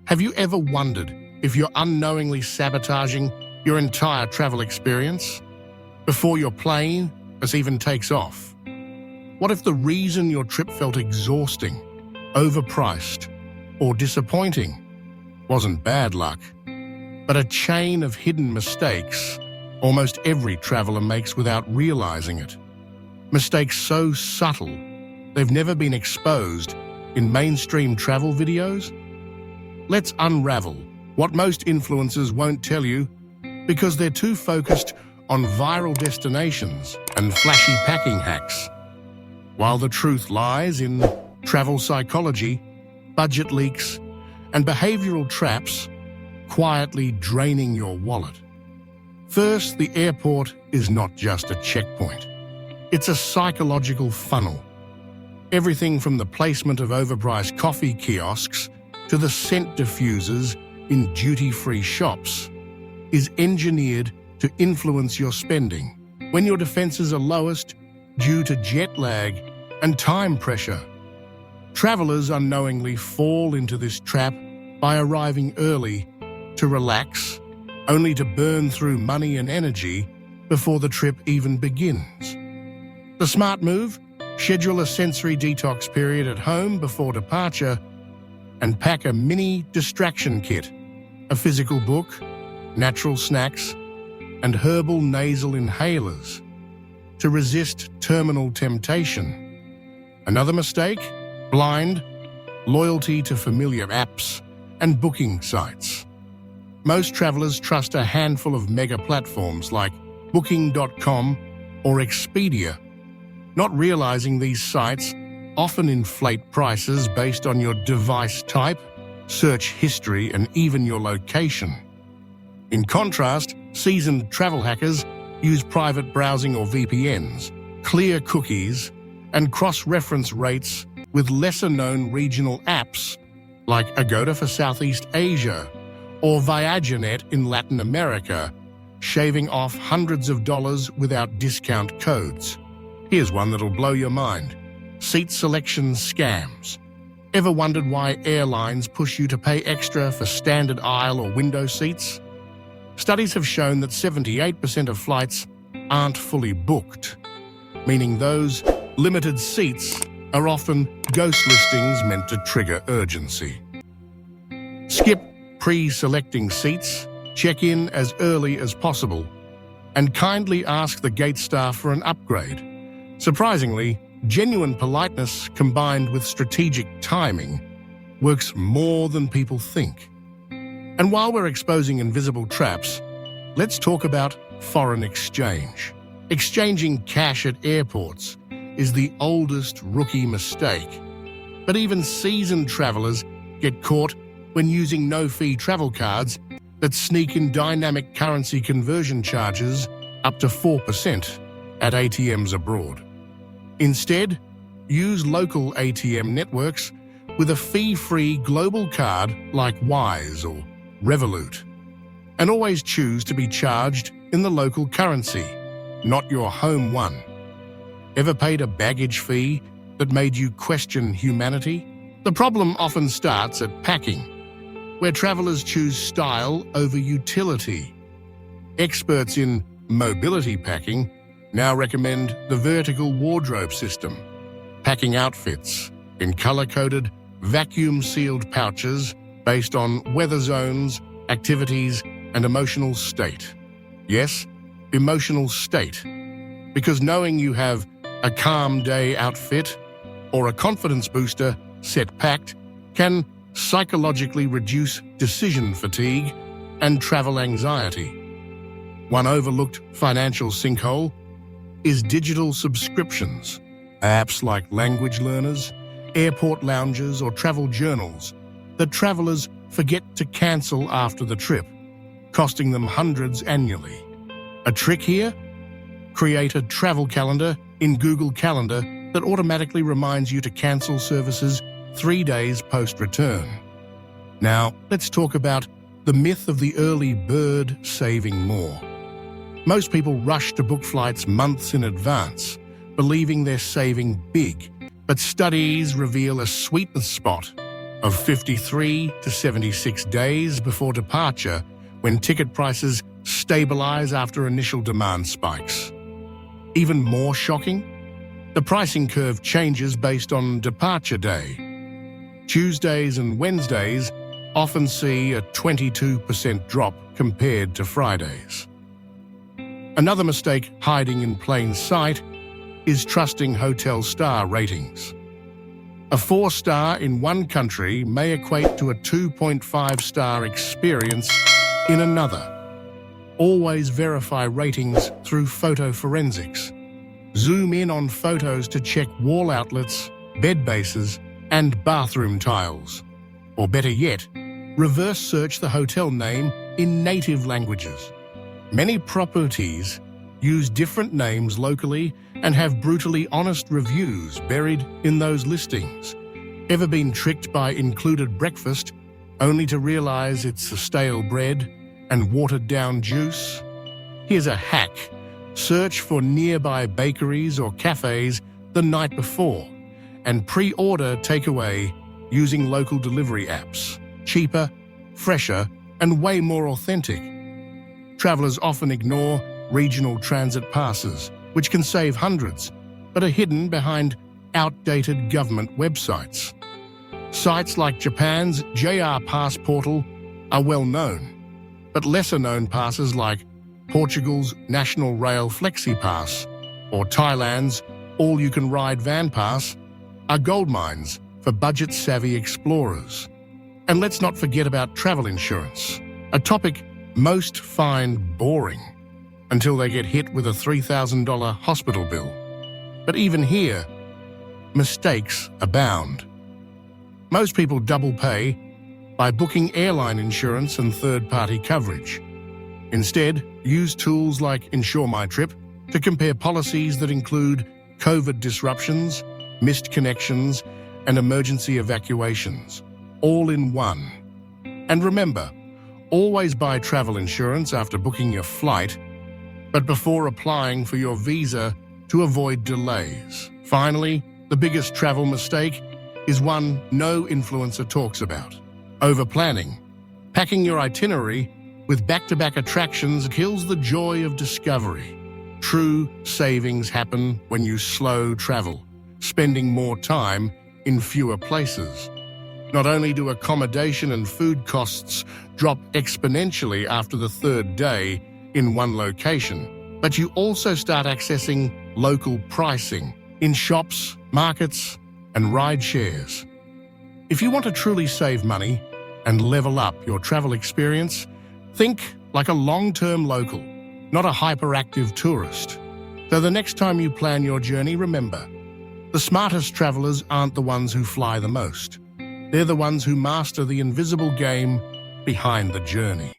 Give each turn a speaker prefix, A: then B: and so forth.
A: Have you ever wondered if you're unknowingly sabotaging your entire travel experience before your plane even takes off? What if the reason your trip felt exhausting, overpriced, or disappointing wasn't bad luck, but a chain of hidden mistakes almost every traveler makes without realizing it? Mistakes so subtle they've never been exposed in mainstream travel videos? Let's unravel what most influencers won't tell you because they're too focused on viral destinations and flashy packing hacks, while the truth lies in travel psychology, budget leaks, and behavioral traps quietly draining your wallet. First, the airport is not just a checkpoint. It's a psychological funnel. Everything from the placement of overpriced coffee kiosks to the scent diffusers in duty-free shops is engineered to influence your spending when your defenses are lowest due to jet lag and time pressure. Travelers unknowingly fall into this trap by arriving early to relax, only to burn through money and energy before the trip even begins. The smart move? Schedule a sensory detox period at home before departure and pack a mini distraction kit, a physical book, natural snacks, and herbal nasal inhalers to resist terminal temptation. Another mistake? Blind loyalty to familiar apps and booking sites. Most travelers trust a handful of mega platforms like Booking.com or Expedia, not realizing these sites often inflate prices based on your device type, search history, and even your location. In contrast, seasoned travel hackers use private browsing or VPNs, clear cookies, and cross-reference rates with lesser-known regional apps like Agoda for Southeast Asia or Viagenet in Latin America, shaving off hundreds of dollars without discount codes. Here's one that'll blow your mind. Seat selection scams. Ever wondered why airlines push you to pay extra for standard aisle or window seats? Studies have shown that 78% of flights aren't fully booked, meaning those limited seats are often ghost listings meant to trigger urgency. Skip pre-selecting seats, check in as early as possible, and kindly ask the gate staff for an upgrade. Surprisingly, genuine politeness combined with strategic timing works more than people think. And while we're exposing invisible traps, let's talk about foreign exchange. Exchanging cash at airports is the oldest rookie mistake, but even seasoned travelers get caught when using no-fee travel cards that sneak in dynamic currency conversion charges up to 4% at ATMs abroad. Instead, use local ATM networks with a fee-free global card like Wise or Revolut. And always choose to be charged in the local currency, not your home one. Ever paid a baggage fee that made you question humanity? The problem often starts at packing, where travelers choose style over utility. Experts in mobility packing now recommend the vertical wardrobe system, packing outfits in color-coded, vacuum-sealed pouches based on weather zones, activities, and emotional state. Yes, emotional state, because knowing you have a calm day outfit or a confidence booster set packed can psychologically reduce decision fatigue and travel anxiety. One overlooked financial sinkhole is digital subscriptions. Apps like language learners, airport lounges, or travel journals that travelers forget to cancel after the trip, costing them hundreds annually. A trick here? Create a travel calendar in Google Calendar that automatically reminds you to cancel services 3 days post-return. Now, let's talk about the myth of the early bird saving more. Most people rush to book flights months in advance, believing they're saving big. But studies reveal a sweet spot of 53 to 76 days before departure, when ticket prices stabilize after initial demand spikes. Even more shocking, the pricing curve changes based on departure day. Tuesdays and Wednesdays often see a 22% drop compared to Fridays. Another mistake hiding in plain sight is trusting hotel star ratings. A 4-star in one country may equate to a 2.5-star experience in another. Always verify ratings through photo forensics. Zoom in on photos to check wall outlets, bed bases, and bathroom tiles. Or better yet, reverse search the hotel name in native languages. Many properties use different names locally and have brutally honest reviews buried in those listings. Ever been tricked by included breakfast only to realize it's a stale bread and watered-down juice? Here's a hack. Search for nearby bakeries or cafes the night before and pre-order takeaway using local delivery apps. Cheaper, fresher, and way more authentic. Travelers often ignore regional transit passes, which can save hundreds, but are hidden behind outdated government websites. Sites like Japan's JR Pass portal are well known, but lesser-known passes like Portugal's National Rail Flexi Pass or Thailand's All-You-Can-Ride Van Pass are goldmines for budget-savvy explorers. And let's not forget about travel insurance, a topic most find boring until they get hit with a $3,000 hospital bill. But even here, mistakes abound. Most people double pay by booking airline insurance and third-party coverage. Instead, use tools like Insure My Trip to compare policies that include COVID disruptions, missed connections, and emergency evacuations, all in one. And remember, always buy travel insurance after booking your flight, but before applying for your visa to avoid delays. Finally, the biggest travel mistake is one no influencer talks about: over-planning. Packing your itinerary with back-to-back attractions kills the joy of discovery. True savings happen when you slow travel, spending more time in fewer places. Not only do accommodation and food costs drop exponentially after the third day in one location, but you also start accessing local pricing in shops, markets, and ride shares. If you want to truly save money and level up your travel experience, think like a long-term local, not a hyperactive tourist. So the next time you plan your journey, remember, the smartest travelers aren't the ones who fly the most. They're the ones who master the invisible game behind the journey.